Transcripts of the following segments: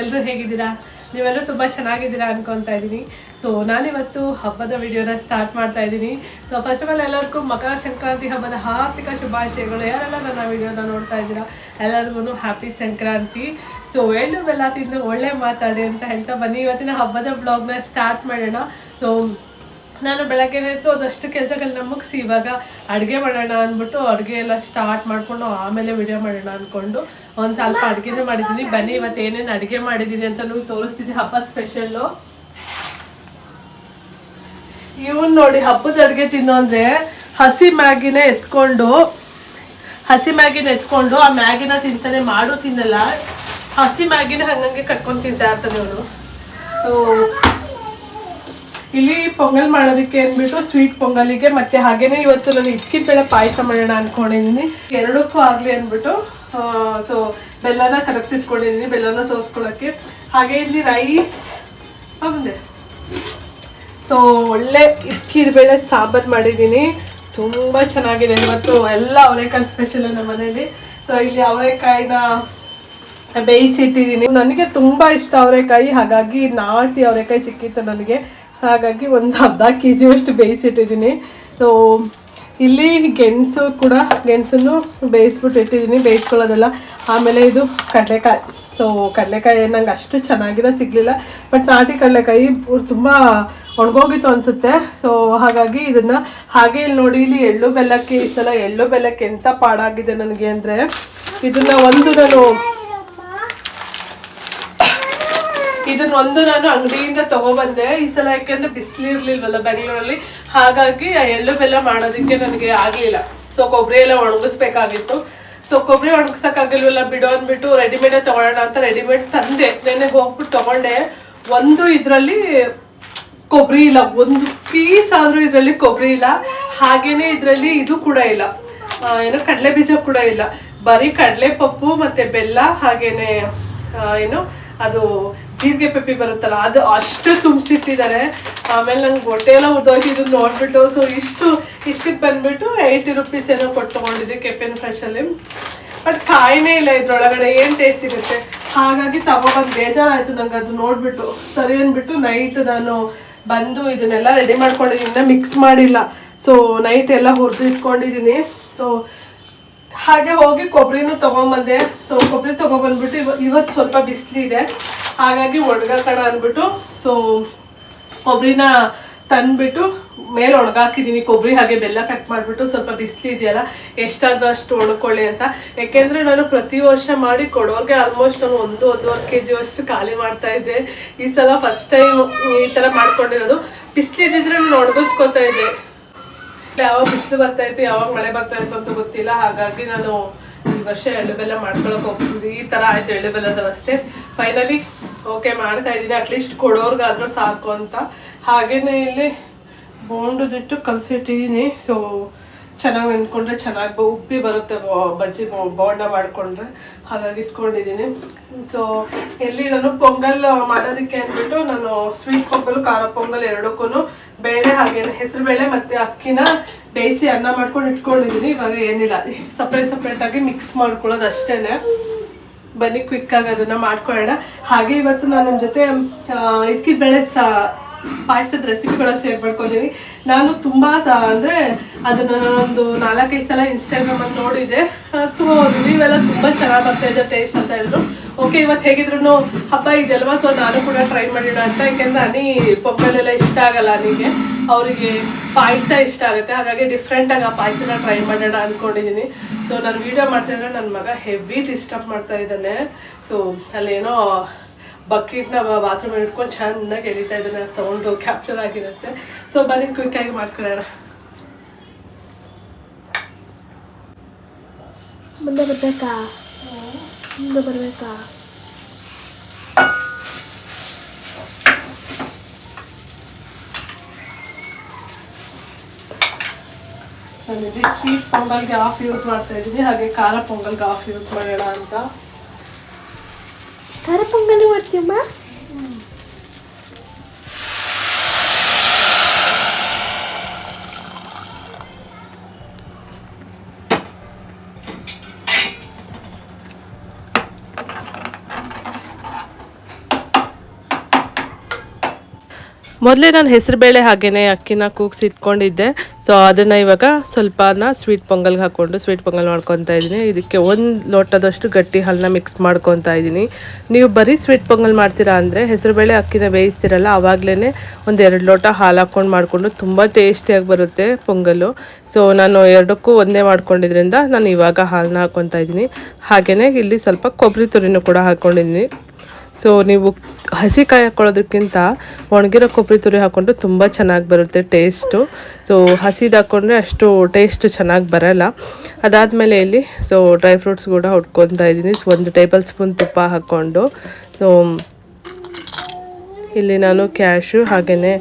ಎಲ್ಲರೂ ಹೇಗಿದ್ದೀರಾ? ನೀವೆಲ್ಲರೂ ತುಂಬ ಚೆನ್ನಾಗಿದ್ದೀರಾ ಅನ್ಕೊತಾ ಇದ್ದೀನಿ. ಸೊ ನಾನಿವತ್ತು ಹಬ್ಬದ ವಿಡಿಯೋನ ಸ್ಟಾರ್ಟ್ ಮಾಡ್ತಾ ಇದ್ದೀನಿ. ಸೊ ಫಸ್ಟ್ ಆಫ್ ಆಲ್ ಎಲ್ಲರಿಗೂ ಮಕರ ಸಂಕ್ರಾಂತಿ ಹಬ್ಬದ ಹಾರ್ದಿಕ ಶುಭಾಶಯಗಳು. ಯಾರೆಲ್ಲ ನನ್ನ ವಿಡಿಯೋನ ನೋಡ್ತಾ ಇದ್ದೀರಾ ಎಲ್ಲರಿಗೂ ಹ್ಯಾಪಿ ಸಂಕ್ರಾಂತಿ. ಸೊ ಎಳ್ಳು ಬೆಲ್ಲ ತಿಂದು ಒಳ್ಳೆ ಮಾತಾಡಿ ಅಂತ ಹೇಳ್ತಾ ಬನ್ನಿ ಇವತ್ತಿನ ಹಬ್ಬದ ಬ್ಲಾಗ್ನ ಸ್ಟಾರ್ಟ್ ಮಾಡೋಣ. ಸೊ ನಾನು ಬೆಳಗ್ಗೆ ಎದ್ದು ಅದಷ್ಟು ಕೆಲಸಗಳನ್ನ ಮುಗಿಸಿ ಇವಾಗ ಅಡುಗೆ ಮಾಡೋಣ ಅಂದ್ಬಿಟ್ಟು ಅಡುಗೆ ಎಲ್ಲ ಸ್ಟಾರ್ಟ್ ಮಾಡಿಕೊಂಡು ಆಮೇಲೆ ವಿಡಿಯೋ ಮಾಡೋಣ ಅಂದ್ಕೊಂಡು ಒಂದು ಸ್ವಲ್ಪ ಅಡುಗೆನೂ ಮಾಡಿದ್ದೀನಿ. ಬನ್ನಿ ಇವತ್ತು ಏನೇನು ಅಡುಗೆ ಮಾಡಿದ್ದೀನಿ ಅಂತ ನೀವು ತೋರಿಸ್ತೀನಿ. ಹಬ್ಬದ ಸ್ಪೆಷಲ್ಲು ಇವನ್ ನೋಡಿ, ಹಬ್ಬದ ಅಡುಗೆ ತಿನ್ನೋ ಅಂದರೆ ಹಸಿ ಮ್ಯಾಗಿನ ಎತ್ಕೊಂಡು ಆ ಮ್ಯಾಗಿನ ತಿಂತಾನೆ, ಮಾಡು ತಿನ್ನಲ್ಲ. ಹಸಿ ಮ್ಯಾಗಿನ ಹಂಗಂಗೆ ಕಟ್ಕೊಂಡು ತಿಂತಾ ಇರ್ತಾನೆ ಅವನು. ಸೊ ಇಲ್ಲಿ ಪೊಂಗಲ್ ಮಾಡೋದಕ್ಕೆ ಅಂದ್ಬಿಟ್ಟು ಸ್ವೀಟ್ ಪೊಂಗಲಿಗೆ ಮತ್ತೆ ಹಾಗೇನೆ ಇವತ್ತು ನಾನು ಇಟ್ಕಿದ ಬೇಳೆ ಪಾಯಸ ಮಾಡೋಣ ಅನ್ಕೊಂಡಿದ್ದೀನಿ. ಎರಡಕ್ಕೂ ಆಗಲಿ ಅಂದ್ಬಿಟ್ಟು ಸೊ ಬೆಲ್ಲನ ಕರಗಿಸಿಟ್ಕೊಂಡಿದ್ದೀನಿ, ಬೆಲ್ಲನ ಸೋಸ್ಕೊಳ್ಳೋಕ್ಕೆ. ಹಾಗೆ ಇಲ್ಲಿ ರೈಸ್ ಬಂದೆ. ಸೊ ಒಳ್ಳೆ ಇಟ್ಕಿದ ಬೇಳೆ ಸಾಂಬಾರು ಮಾಡಿದ್ದೀನಿ, ತುಂಬ ಚೆನ್ನಾಗಿದೆ. ಇವತ್ತು ಎಲ್ಲ ಅವರೆಕಾಯಿ ಸ್ಪೆಷಲ್ ನಮ್ಮ ಮನೇಲಿ. ಸೊ ಇಲ್ಲಿ ಅವರೆಕಾಯಿನ ಬೇಯಿಸಿಟ್ಟಿದ್ದೀನಿ. ನನಗೆ ತುಂಬ ಇಷ್ಟ ಅವರೆಕಾಯಿ, ಹಾಗಾಗಿ ನಾಟಿ ಅವರೆಕಾಯಿ ಸಿಕ್ಕಿತ್ತು ನನಗೆ, ಹಾಗಾಗಿ ಒಂದು ಅರ್ಧ kg ಅಷ್ಟು ಬೇಯಿಸಿಟ್ಟಿದ್ದೀನಿ. ಸೊ ಇಲ್ಲಿ ಗೆಣಸನ್ನು ಬೇಯಿಸ್ಬಿಟ್ಟು ಇಟ್ಟಿದ್ದೀನಿ, ಬೇಯಿಸ್ಕೊಳ್ಳೋದೆಲ್ಲ. ಆಮೇಲೆ ಇದು ಕಡಲೆಕಾಯಿ. ಸೊ ಕಡಲೆಕಾಯಿ ನಂಗೆ ಅಷ್ಟು ಚೆನ್ನಾಗಿರೋ ಸಿಗಲಿಲ್ಲ, ಬಟ್ ನಾಟಿ ಕಡಲೆಕಾಯಿ ತುಂಬ ಒಣಗೋಗಿತ್ತು ಅನಿಸುತ್ತೆ. ಸೊ ಹಾಗಾಗಿ ಇದನ್ನು ಹಾಗೆ ಇಲ್ಲಿ ನೋಡಿ, ಇಲ್ಲಿ ಎಳ್ಳು ಬೆಲ್ಲಕ್ಕೆ ಈ ಸಲ ಎಳ್ಳು ಬೆಲ್ಲಕ್ಕೆ ಎಂಥ ಪಾಡಾಗಿದೆ ನನಗೆ ಅಂದರೆ, ಇದನ್ನು ನಾನು ಅಂಗಡಿಯಿಂದ ತಗೊಬಂದೆ ಈ ಸಲ. ಯಾಕೆಂದ್ರೆ ಬಿಸಿಲು ಇರ್ಲಿಲ್ವಲ್ಲ ಬೆಂಗಳೂರಲ್ಲಿ, ಹಾಗಾಗಿ ಎಳ್ಳು ಬೆಲ್ಲ ಮಾಡೋದಕ್ಕೆ ನನಗೆ ಆಗಲಿಲ್ಲ. ಸೊ ಕೊಬ್ಬರಿ ಎಲ್ಲ ಒಣಗಿಸ್ಬೇಕಾಗಿತ್ತು. ಸೊ ಕೊಬ್ಬರಿ ಒಣಗಿಸೋಕ್ಕಾಗಿಲ್ವಲ್ಲ, ಬಿಡು ಅಂದ್ಬಿಟ್ಟು ರೆಡಿಮೇಡೇ ತಗೊಳ್ಳೋಣ ಅಂತ ರೆಡಿಮೇಡ್ ತಂದೆ. ನೆನ್ನೆ ಹೋಗ್ಬಿಟ್ಟು ತಗೊಂಡೆ. ಒಂದು ಇದರಲ್ಲಿ ಕೊಬ್ಬರಿ ಇಲ್ಲ, ಒಂದು ಪೀಸ್ ಆದರೂ ಇದರಲ್ಲಿ ಕೊಬ್ಬರಿ ಇಲ್ಲ. ಹಾಗೇನೆ ಇದರಲ್ಲಿ ಇದು ಕೂಡ ಇಲ್ಲ, ಏನೋ ಕಡಲೆ ಬೀಜ ಕೂಡ ಇಲ್ಲ. ಬರೀ ಕಡಲೆ ಪಪ್ಪು ಮತ್ತು ಬೆಲ್ಲ, ಹಾಗೇನೆ ಏನು ಅದು ಜೀರಿಗೆ ಪೆಪ್ಪಿ ಬರುತ್ತಲ್ಲ, ಅದು ಅಷ್ಟು ತುಂಬಿಸಿಟ್ಟಿದ್ದಾರೆ. ಆಮೇಲೆ ನಂಗೆ ಹೊಟ್ಟೆ ಎಲ್ಲ ಉದ್ದೋಗಿದ್ದು ನೋಡ್ಬಿಟ್ಟು. ಸೊ ಇಷ್ಟಕ್ಕೆ ಬಂದ್ಬಿಟ್ಟು 80 ರೂಪೀಸ್ ಏನೋ ಕೊಟ್ಟು ತೊಗೊಂಡಿದ್ದೆ ಕೆಪೆನ್ ಫ್ರೆಶಲ್ಲಿ. ಬಟ್ ಕಾಯಿನೇ ಇಲ್ಲ ಇದ್ರೊಳಗಡೆ, ಏನು ಟೇಸ್ಟ್ ಸಿಗುತ್ತೆ. ಹಾಗಾಗಿ ತಗೊಬಂದು ಬೇಜಾರಾಯಿತು ನಂಗೆ ಅದು ನೋಡಿಬಿಟ್ಟು. ಸರಿ ಅಂದ್ಬಿಟ್ಟು ನೈಟ್ ನಾನು ಬಂದು ಇದನ್ನೆಲ್ಲ ರೆಡಿ ಮಾಡ್ಕೊಂಡಿದ್ದೀನಿ, ಮಿಕ್ಸ್ ಮಾಡಿಲ್ಲ. ಸೊ ನೈಟ್ ಎಲ್ಲ ಹುರಿದು ಇಟ್ಕೊಂಡಿದ್ದೀನಿ. ಸೊ ಹಾಗೆ ಹೋಗಿ ಕೊಬ್ಬರಿನೂ ತೊಗೊಂಬಂದೆ. ಸೊ ಕೊಬ್ಬರಿ ತೊಗೊಬಂದ್ಬಿಟ್ಟು ಇವತ್ತು ಸ್ವಲ್ಪ ಬಿಸಿಲಿದೆ, ಹಾಗಾಗಿ ಒಣಗಾಕೋಣ ಅಂದ್ಬಿಟ್ಟು ಸೊ ಕೊಬ್ಬರಿನ ತಂದುಬಿಟ್ಟು ಮೇಲೆ ಒಣಗಾಕಿದ್ದೀನಿ. ಕೊಬ್ಬರಿ ಹಾಗೆ ಬೆಲ್ಲ ಕಟ್ ಮಾಡಿಬಿಟ್ಟು, ಸ್ವಲ್ಪ ಬಿಸಿಲಿದೆಯಲ್ಲ ಎಷ್ಟಾದರೂ ಅಷ್ಟು ಒಣಕೊಳ್ಳಿ ಅಂತ. ಯಾಕೆಂದರೆ ನಾನು ಪ್ರತಿ ವರ್ಷ ಮಾಡಿ ಕೊಡೋರಿಗೆ ಆಲ್ಮೋಸ್ಟ್ ನಾನು 1-1.5 kg ಅಷ್ಟು ಖಾಲಿ ಮಾಡ್ತಾ ಇದ್ದೆ. ಈ ಸಲ ಫಸ್ಟ್ ಟೈಮ್ ಈ ಥರ ಮಾಡ್ಕೊಂಡಿರೋದು. ಬಿಸಿಲಿದ್ದಿದ್ರೆ ನಾನು ಒಣಗಿಸ್ಕೊತಾ ಇದ್ದೆ. ಯಾವಾಗ ಬಿಸಿಲು ಬರ್ತಾ ಇತ್ತು, ಯಾವಾಗ ಮಳೆ ಬರ್ತಾ ಇತ್ತು ಅಂತ ಗೊತ್ತಿಲ್ಲ. ಹಾಗಾಗಿ ನಾನು ಈ ವರ್ಷ ಎಳ್ಳು ಬೆಲ್ಲ ಮಾಡ್ಕೊಳಕ್ಕೆ ಹೋಗ್ತಿದ್ದೆ. ಈ ಥರ ಆಯ್ತು ಎಳ್ಳು ಬೆಲ್ಲದ ಅವಸ್ಥೆ. ಫೈನಲಿ ಓಕೆ ಮಾಡ್ತಾ ಇದ್ದೀನಿ, ಅಟ್ಲೀಸ್ಟ್ ಕೊಡೋರ್ಗಾದ್ರೂ ಸಾಕು ಅಂತ. ಹಾಗೇನೆ ಇಲ್ಲಿ ಬೋಂಡದಿಟ್ಟು ಕಲಸಿಟ್ಟಿದ್ದೀನಿ. ಸೊ ಚೆನ್ನಾಗಿ ನೆನ್ಕೊಂಡ್ರೆ ಚೆನ್ನಾಗಿ ಉಪ್ಪಿ ಬರುತ್ತೆ ಬಜ್ಜಿ ಬೋಂಡ ಮಾಡಿಕೊಂಡ್ರೆ, ಹಾಗಾಗಿ ಇಟ್ಕೊಂಡಿದ್ದೀನಿ. ಸೊ ಇಲ್ಲಿ ನಾನು ಪೊಂಗಲ್ ಮಾಡೋದಕ್ಕೆ ಅಂದ್ಬಿಟ್ಟು ನಾನು ಸ್ವೀಟ್ ಪೊಂಗಲ್, ಖಾರ ಪೊಂಗಲ್ ಎರಡಕ್ಕೂ ಬೇಳೆ ಹಾಗೇನೆ ಹೆಸರು ಬೇಳೆ ಮತ್ತು ಅಕ್ಕಿನ ಬೇಯಿಸಿ ಅನ್ನ ಮಾಡ್ಕೊಂಡು ಇಟ್ಕೊಂಡಿದ್ದೀನಿ. ಇವಾಗ ಏನಿಲ್ಲ, ಸಪ್ರೇಟಾಗಿ ಮಿಕ್ಸ್ ಮಾಡ್ಕೊಳ್ಳೋದು ಅಷ್ಟೇ. ಬನ್ನಿ ಕ್ವಿಕ್ಕಾಗಿ ಅದನ್ನು ಮಾಡ್ಕೊಳ್ಳೋಣ. ಹಾಗೆ ಇವತ್ತು ನಾನು ನಿಮ್ಮ ಜೊತೆ ಇದ್ಕಿದ ಬೇಳೆ ಪಾಯಸದ ರೆಸಿಪಿಗಳ ಶೇರ್ ಮಾಡ್ಕೊಂಡಿದ್ದೀನಿ. ನಾನು ತುಂಬ ಅಂದರೆ ಅದನ್ನು ನಾನೊಂದು 4-5 ಸಲ ಇನ್ಸ್ಟಾಗ್ರಾಮಲ್ಲಿ ನೋಡಿದ್ದೆ. ಇವೆಲ್ಲ ತುಂಬ ಚೆನ್ನಾಗಿ ಬರ್ತಾಯಿದೆ ಟೇಸ್ಟ್ ಅಂತ ಹೇಳಿದ್ರು. ಓಕೆ ಇವತ್ತು ಹೇಗಿದ್ರು ಹಬ್ಬ ಇದೆಯಲ್ವ, ಸೊ ನಾನು ಕೂಡ ಟ್ರೈ ಮಾಡೋಣ ಅಂತ. ಯಾಕೆಂದರೆ ಹನಿ ಪೊಂಗಲೆಲ್ಲ ಇಷ್ಟ ಆಗಲ್ಲ ನನಗೆ, ಅವರಿಗೆ ಪಾಯಸ ಇಷ್ಟ ಆಗುತ್ತೆ. ಹಾಗಾಗಿ ಡಿಫ್ರೆಂಟಾಗಿ ಆ ಪಾಯಸನ ಟ್ರೈ ಮಾಡೋಣ ಅಂದ್ಕೊಂಡಿದ್ದೀನಿ. ಸೊ ನಾನು ವೀಡಿಯೋ ಮಾಡ್ತಾಯಿದ್ರೆ ನನ್ನ ಮಗ ಹೆವಿ ಡಿಸ್ಟರ್ಬ್ ಮಾಡ್ತಾ ಇದ್ದಾನೆ. ಸೊ ಅಲ್ಲೇನೋ ಬಕೆಟ್ನ ಬಾತ್ರೂಮ್ ಇಟ್ಕೊಂಡು ಚೆನ್ನಾಗಿ ಎಳಿತಾ ಇದ್ದಾನೆ, ಸೌಂಡು ಕ್ಯಾಪ್ಚರ್ ಆಗಿರುತ್ತೆ. ಸೊ ಬನ್ನಿ ಕ್ವಿಕ್ಕಾಗಿ ಮಾಡ್ಕೊಳ್ಳೋಣ. ಮುಂದೆ ಬರಬೇಕಾ? ನಾನಿಲ್ಲಿ ಸ್ವೀಟ್ ಪೊಂಗಲ್ಗೆ ಹಾಫ್ ಯೂಸ್ ಮಾಡ್ತಾ ಇದ್ದೀನಿ, ಹಾಗೆ ಖಾರ ಪೊಂಗಲ್ಗೆ ಹಾಫ್ ಯೂಸ್ ಮಾಡೋಣ ಅಂತ. ಖಾರ ಪೊಂಗಲ್ ಮಾಡ್ತೀಯಮ್ಮ? ಮೊದಲೇ ನಾನು ಹೆಸರುಬೇಳೆ ಹಾಗೆಯೇ ಅಕ್ಕಿನ ಕೂಗಿಸಿ ಇಟ್ಕೊಂಡಿದ್ದೆ. ಸೊ ಅದನ್ನು ಇವಾಗ ಸ್ವಲ್ಪನ ಸ್ವೀಟ್ ಪೊಂಗಲ್ಗೆ ಹಾಕ್ಕೊಂಡು ಸ್ವೀಟ್ ಪೊಂಗಲ್ ಮಾಡ್ಕೊತಾ ಇದ್ದೀನಿ. ಇದಕ್ಕೆ 1 ಲೋಟದಷ್ಟು ಗಟ್ಟಿ ಹಾಲನ್ನ ಮಿಕ್ಸ್ ಮಾಡ್ಕೊತಾ ಇದ್ದೀನಿ. ನೀವು ಬರೀ ಸ್ವೀಟ್ ಪೊಂಗಲ್ ಮಾಡ್ತೀರಾ ಅಂದರೆ ಹೆಸರುಬೇಳೆ ಅಕ್ಕಿನ ಬೇಯಿಸ್ತಿರಲ್ಲ, ಆವಾಗಲೇ 1-2 ಲೋಟ ಹಾಲು ಹಾಕ್ಕೊಂಡು ಮಾಡಿಕೊಂಡು ತುಂಬ ಟೇಸ್ಟಿಯಾಗಿ ಬರುತ್ತೆ ಪೊಂಗಲ್ಲು. ಸೊ ನಾನು ಎರಡಕ್ಕೂ ಒಂದೇ ಮಾಡ್ಕೊಂಡಿದ್ರಿಂದ ನಾನು ಇವಾಗ ಹಾಲನ್ನ ಹಾಕ್ಕೊತಾ ಇದ್ದೀನಿ. ಹಾಗೆಯೇ ಇಲ್ಲಿ ಸ್ವಲ್ಪ ಕೊಬ್ಬರಿ ತುರಿನೂ ಕೂಡ ಹಾಕ್ಕೊಂಡಿದ್ದೀನಿ. ಸೊ ನೀವು ಹಸಿ ಕಾಯಿ ಹಾಕ್ಕೊಳ್ಳೋದಕ್ಕಿಂತ ಒಣಗಿರೋ ಕೊಬ್ಬರಿ ತುರಿ ಹಾಕ್ಕೊಂಡು ತುಂಬ ಚೆನ್ನಾಗಿ ಬರುತ್ತೆ ಟೇಸ್ಟು. ಸೊ ಹಸಿದು ಹಾಕ್ಕೊಂಡ್ರೆ ಅಷ್ಟು ಟೇಸ್ಟು ಚೆನ್ನಾಗಿ ಬರೋಲ್ಲ. ಅದಾದಮೇಲೆ ಇಲ್ಲಿ ಸೊ ಡ್ರೈ ಫ್ರೂಟ್ಸ್ ಕೂಡ ಹುಡ್ಕೊತಾ ಇದ್ದೀನಿ. ಸೊ 1 ಟೇಬಲ್ ಸ್ಪೂನ್ ತುಪ್ಪ ಹಾಕ್ಕೊಂಡು, ಸೊ ಇಲ್ಲಿ ನಾನು ಕ್ಯಾಶು ಹಾಗೆಯೇ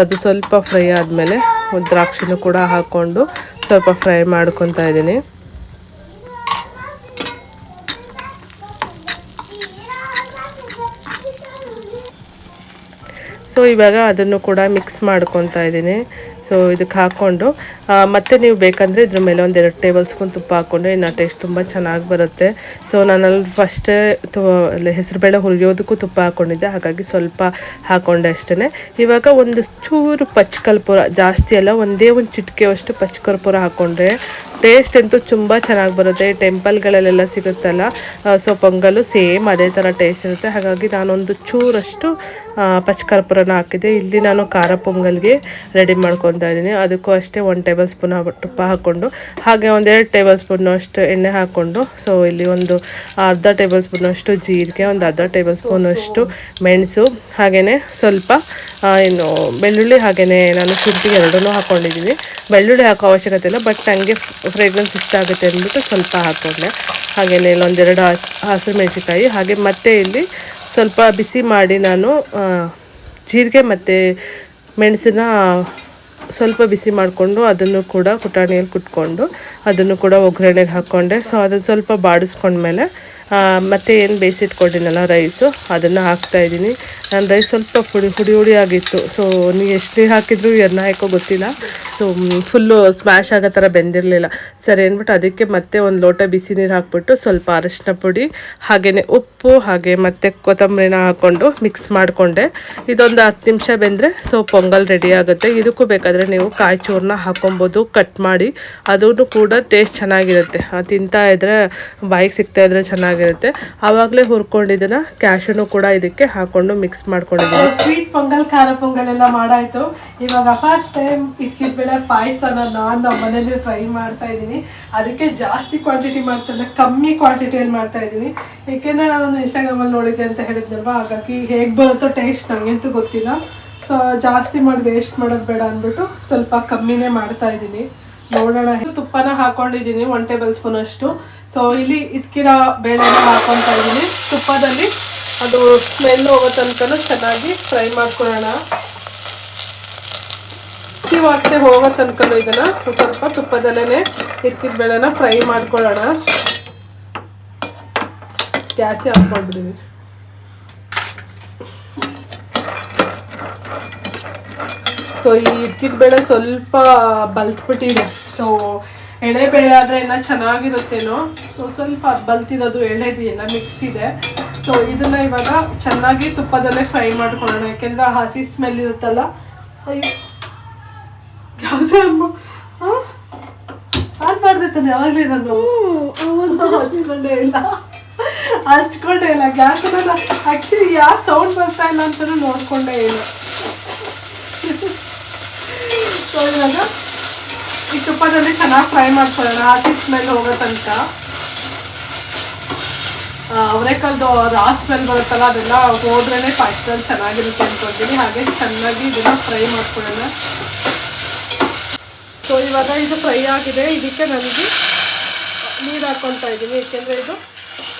ಅದು ಸ್ವಲ್ಪ ಫ್ರೈ ಆದಮೇಲೆ ಒಂದು ದ್ರಾಕ್ಷಿನೂ ಕೂಡ ಹಾಕ್ಕೊಂಡು ಸ್ವಲ್ಪ ಫ್ರೈ ಮಾಡ್ಕೊತಾ ಇದ್ದೀನಿ. ಸೊ ಇವಾಗ ಅದನ್ನು ಕೂಡ ಮಿಕ್ಸ್ ಮಾಡ್ಕೊತಾ ಇದ್ದೀನಿ. ಸೊ ಇದಕ್ಕೆ ಹಾಕ್ಕೊಂಡು ಮತ್ತು ನೀವು ಬೇಕಂದರೆ ಇದ್ರ ಮೇಲೆ 1-2 ಟೇಬಲ್ ಸ್ಪೂನ್ ತುಪ್ಪ ಹಾಕ್ಕೊಂಡ್ರೆ ಇನ್ನು ಟೇಸ್ಟ್ ತುಂಬ ಚೆನ್ನಾಗಿ ಬರುತ್ತೆ. ಸೊ ನಾನಲ್ಲಿ ಫಸ್ಟೇ ಹೆಸರುಬೇಳೆ ಹುರಿಯೋದಕ್ಕೂ ತುಪ್ಪ ಹಾಕ್ಕೊಂಡಿದ್ದೆ, ಹಾಗಾಗಿ ಸ್ವಲ್ಪ ಹಾಕ್ಕೊಂಡೆ ಅಷ್ಟೇ. ಇವಾಗ ಒಂದು ಚೂರು ಪಚ್ಚಕರ್ಪೂರ, ಜಾಸ್ತಿ ಅಲ್ಲ, ಒಂದೇ ಒಂದು ಚಿಟಿಕೆಯಷ್ಟು ಪಚ್ಚಕರ್ಪೂರ ಹಾಕ್ಕೊಂಡ್ರೆ ಟೇಸ್ಟ್ ಅಂತೂ ತುಂಬ ಚೆನ್ನಾಗಿ ಬರುತ್ತೆ. ಟೆಂಪಲ್ಗಳಲ್ಲೆಲ್ಲ ಸಿಗುತ್ತಲ್ಲ, ಸೊ ಪೊಂಗಲು ಸೇಮ್ ಅದೇ ಥರ ಟೇಸ್ಟ್ ಇರುತ್ತೆ. ಹಾಗಾಗಿ ನಾನೊಂದು ಚೂರಷ್ಟು ಪಚ್ಚಕರ್ಪೂರನ ಹಾಕಿದ್ದೆ. ಇಲ್ಲಿ ನಾನು ಖಾರ ಪೊಂಗಲ್ಗೆ ರೆಡಿ ಮಾಡ್ಕೊತಾ ಇದ್ದೀನಿ. ಅದಕ್ಕೂ ಅಷ್ಟೇ 1 ಟೇಬಲ್ ಸ್ಪೂನ್ ತುಪ್ಪ ಹಾಕ್ಕೊಂಡು, ಹಾಗೆ 1-2 ಟೇಬಲ್ ಸ್ಪೂನಷ್ಟು ಎಣ್ಣೆ ಹಾಕ್ಕೊಂಡು, ಸೊ ಇಲ್ಲಿ ಒಂದು ಅರ್ಧ ಟೇಬಲ್ ಸ್ಪೂನಷ್ಟು ಜೀರಿಗೆ, ಒಂದು ಅರ್ಧ ಟೇಬಲ್ ಸ್ಪೂನಷ್ಟು ಮೆಣಸು, ಹಾಗೆಯೇ ಸ್ವಲ್ಪ ಇನ್ನು ಬೆಳ್ಳುಳ್ಳಿ, ಹಾಗೆಯೇ ನಾನು ಶುಂಠಿ ಎರಡನ್ನೂ ಹಾಕ್ಕೊಂಡಿದ್ದೀನಿ. ಬೆಳ್ಳುಳ್ಳಿ ಹಾಕೋ ಅವಶ್ಯಕತೆ ಇಲ್ಲ, ಬಟ್ ನನಗೆ ಫ್ರೇಗ್ರೆನ್ಸ್ ಇಷ್ಟ ಆಗುತ್ತೆ ಅಂದ್ಬಿಟ್ಟು ಸ್ವಲ್ಪ ಹಾಕ್ಕೊಂಡೆ. ಹಾಗೆಯೇ ಇಲ್ಲೊಂದೆರಡು ಹಸಿರು ಮೆಣಸಿನ್ಕಾಯಿ, ಹಾಗೆ ಮತ್ತೆ ಇಲ್ಲಿ ಸ್ವಲ್ಪ ಬಿಸಿ ಮಾಡಿ ನಾನು ಜೀರಿಗೆ ಮತ್ತು ಮೆಣಸನ್ನ ಸ್ವಲ್ಪ ಬಿಸಿ ಮಾಡಿಕೊಂಡು ಅದನ್ನು ಕೂಡ ಕುಟಾಣಿಯಲ್ಲಿ ಕುಟ್ಕೊಂಡು ಅದನ್ನು ಕೂಡ ಒಗ್ಗರಣೆಗೆ ಹಾಕ್ಕೊಂಡೆ. ಸೊ ಅದನ್ನು ಸ್ವಲ್ಪ ಬಾಡಿಸ್ಕೊಂಡ್ಮೇಲೆ ಮತ್ತು ಏನು ಬೇಯಿಸಿಟ್ಕೊಂಡಿನಲ್ಲ ರೈಸು ಅದನ್ನು ಹಾಕ್ತಾಯಿದ್ದೀನಿ. ನಾನು ರೈಸ್ ಸ್ವಲ್ಪ ಹುಡಿ ಆಗಿತ್ತು. ಸೊ ನೀವು ಎಷ್ಟು ನೀರು ಹಾಕಿದ್ರು ಎಣ್ಣೆ ಹಾಕೋ ಗೊತ್ತಿಲ್ಲ, ಸೊ ಫುಲ್ಲು ಸ್ಮ್ಯಾಶ್ ಆಗೋ ಥರ ಬೆಂದಿರಲಿಲ್ಲ. ಸರಿ ಅಂದ್ಬಿಟ್ಟು ಅದಕ್ಕೆ ಮತ್ತೆ 1 ಲೋಟ ಬಿಸಿ ನೀರು ಹಾಕ್ಬಿಟ್ಟು ಸ್ವಲ್ಪ ಅರಿಶಿನ ಪುಡಿ, ಹಾಗೆಯೇ ಉಪ್ಪು, ಹಾಗೆ ಮತ್ತು ಕೊತ್ತಂಬರಿನ ಹಾಕ್ಕೊಂಡು ಮಿಕ್ಸ್ ಮಾಡಿಕೊಂಡೆ. ಇದೊಂದು 10 ನಿಮಿಷ ಬೆಂದರೆ ಸೊ ಪೊಂಗಲ್ ರೆಡಿ ಆಗುತ್ತೆ. ಇದಕ್ಕೂ ಬೇಕಾದರೆ ನೀವು ಕಾಯಿ ಚೂರನ್ನ ಹಾಕೊಬೋದು ಕಟ್ ಮಾಡಿ, ಅದೂ ಕೂಡ ಟೇಸ್ಟ್ ಚೆನ್ನಾಗಿರುತ್ತೆ. ತಿಂತಾ ಇದ್ದರೆ ಬಾಯಿಗೆ ಸಿಗ್ತಾ ಇದ್ರೆ ಚೆನ್ನಾಗಿರುತ್ತೆ. ಆವಾಗಲೇ ಹುರ್ಕೊಂಡಿದ್ದನ್ನು ಕ್ಯಾಶನ್ನು ಕೂಡ ಇದಕ್ಕೆ ಹಾಕ್ಕೊಂಡು ಮಿಕ್ಸ್ ಮಾಡ್ಕೊಂಡಿದ್ದೀನಿ. ಸ್ವೀಟ್ ಪೊಂಗಲ್, ಖಾರ ಪೊಂಗಲ್ ಎಲ್ಲ ಮಾಡಾಯಿತು. ಇವಾಗ ಫಸ್ಟ್ ಟೈಮ್ ಇದ್ಕಿದ್ಬೇಳೆ ಪಾಯಸನ ನಾನು ನಮ್ಮ ಮನೇಲಿ ಟ್ರೈ ಮಾಡ್ತಾ ಇದ್ದೀನಿ. ಅದಕ್ಕೆ ಜಾಸ್ತಿ ಕ್ವಾಂಟಿಟಿ ಮಾಡ್ತಿಲ್ಲ, ಕಮ್ಮಿ ಕ್ವಾಂಟಿಟಿಯಲ್ಲಿ ಮಾಡ್ತಾ ಇದ್ದೀನಿ. ಏಕೆಂದರೆ ನಾನೊಂದು ಇನ್ಸ್ಟಾಗ್ರಾಮಲ್ಲಿ ನೋಡಿದ್ದೆ ಅಂತ ಹೇಳಿದ್ನಲ್ವ, ಹಾಗಾಗಿ ಹೇಗೆ ಬರುತ್ತೋ ಟೇಸ್ಟ್ ನನಗಂತೂ ಗೊತ್ತಿಲ್ಲ. ಸೊ ಜಾಸ್ತಿ ಮಾಡಿ ವೇಸ್ಟ್ ಮಾಡೋದು ಬೇಡ ಅಂದ್ಬಿಟ್ಟು ಸ್ವಲ್ಪ ಕಮ್ಮಿನೇ ಮಾಡ್ತಾ ಇದ್ದೀನಿ. ನೋಡೋಣ. ತುಪ್ಪನ ಹಾಕೊಂಡಿದ್ದೀನಿ 1 ಟೇಬಲ್ ಸ್ಪೂನ್ ಅಷ್ಟು. ಸೊ ಇಲ್ಲಿ ಇದ್ಕಿರೋ ಬೇಳೆನ ಹಾಕೊತಾ ಇದ್ದೀನಿ. ತುಪ್ಪದಲ್ಲಿ ಅದು ಸ್ಮೆಲ್ ಹೋಗೋ ತನಕ ಚೆನ್ನಾಗಿ ಫ್ರೈ ಮಾಡ್ಕೊಳ್ಳೋಣ. ವಾಸನೆ ಹೋಗೋ ತನಕ ಇದನ್ನು ಸ್ವಲ್ಪ ತುಪ್ಪದಲ್ಲೇ ಇದ್ಕಿದ ಬೇಳೆನ ಫ್ರೈ ಮಾಡ್ಕೊಳ್ಳೋಣ. ಗ್ಯಾಸಿ ಹಾಕ್ಕೊಂಡ್ಬಿಡಿದ್ದೀನಿ. ಸೊ ಈ ಇದ್ಕಿದ ಬೇಳೆ ಸ್ವಲ್ಪ ಬಲ್ತ್ಬಿಟ್ಟಿದೆ. ಸೊ ಎಳೆ ಬೇಳೆ ಆದರೆ ಇನ್ನೂ ಚೆನ್ನಾಗಿರುತ್ತೇನೋ. ಸೊ ಸ್ವಲ್ಪ ಬಲ್ತಿರೋದು ಎಳೆದು ಎಲ್ಲ ಮಿಕ್ಸ್ ಇದೆ. ಸೊ ಇದನ್ನು ಇವಾಗ ಚೆನ್ನಾಗಿ ತುಪ್ಪದಲ್ಲೇ ಫ್ರೈ ಮಾಡ್ಕೊಳ್ಳೋಣ, ಯಾಕೆಂದರೆ ಹಸಿ ಸ್ಮೆಲ್ ಇರುತ್ತಲ್ಲ. ಅಯ್ಯೋ ಯಾವುದೇ ಆನ್ ಮಾಡಿದೆ ತಾನೆ ಯಾವಾಗಲೇ ನಾನು ಹಚ್ಕೊಂಡೇ ಇಲ್ಲ ಗ್ಯಾಸನ್ನ. ಆ್ಯಕ್ಚುಲಿ ಯಾವ ಸೌಂಡ್ ಬರ್ತಾ ಇಲ್ಲ ಅಂತಲೂ ನೋಡ್ಕೊಂಡೇ ಇಲ್ಲ. ಸೊ ಇವಾಗ ಈ ತುಪ್ಪದಲ್ಲಿ ಚೆನ್ನಾಗಿ ಫ್ರೈ ಮಾಡ್ಕೊಳ್ಳೋಣ, ಹಸಿ ಸ್ಮೆಲ್ ಹೋಗೋ ತನಕ. ಅವರೆಕಾಳ್ದು ರಾ ಸ್ಮೆಲ್ ಬರುತ್ತಲ್ಲ, ಅದೆಲ್ಲ ಹೋದ್ರೇ ಪಾಯಸದಲ್ಲಿ ಚೆನ್ನಾಗಿರುತ್ತೆ ಅಂದ್ಕೊಳ್ತೀನಿ. ಹಾಗೆ ಚೆನ್ನಾಗಿ ಇದನ್ನು ಫ್ರೈ ಮಾಡ್ಕೊಳ್ಳೋಣ. ಸೊ ಇವಾಗ ಇದು ಫ್ರೈ ಆಗಿದೆ. ಇದಕ್ಕೆ ನನಗೆ ನೀರು ಹಾಕ್ಕೊತಾ ಇದ್ದೀನಿ, ಏಕೆಂದರೆ ಇದು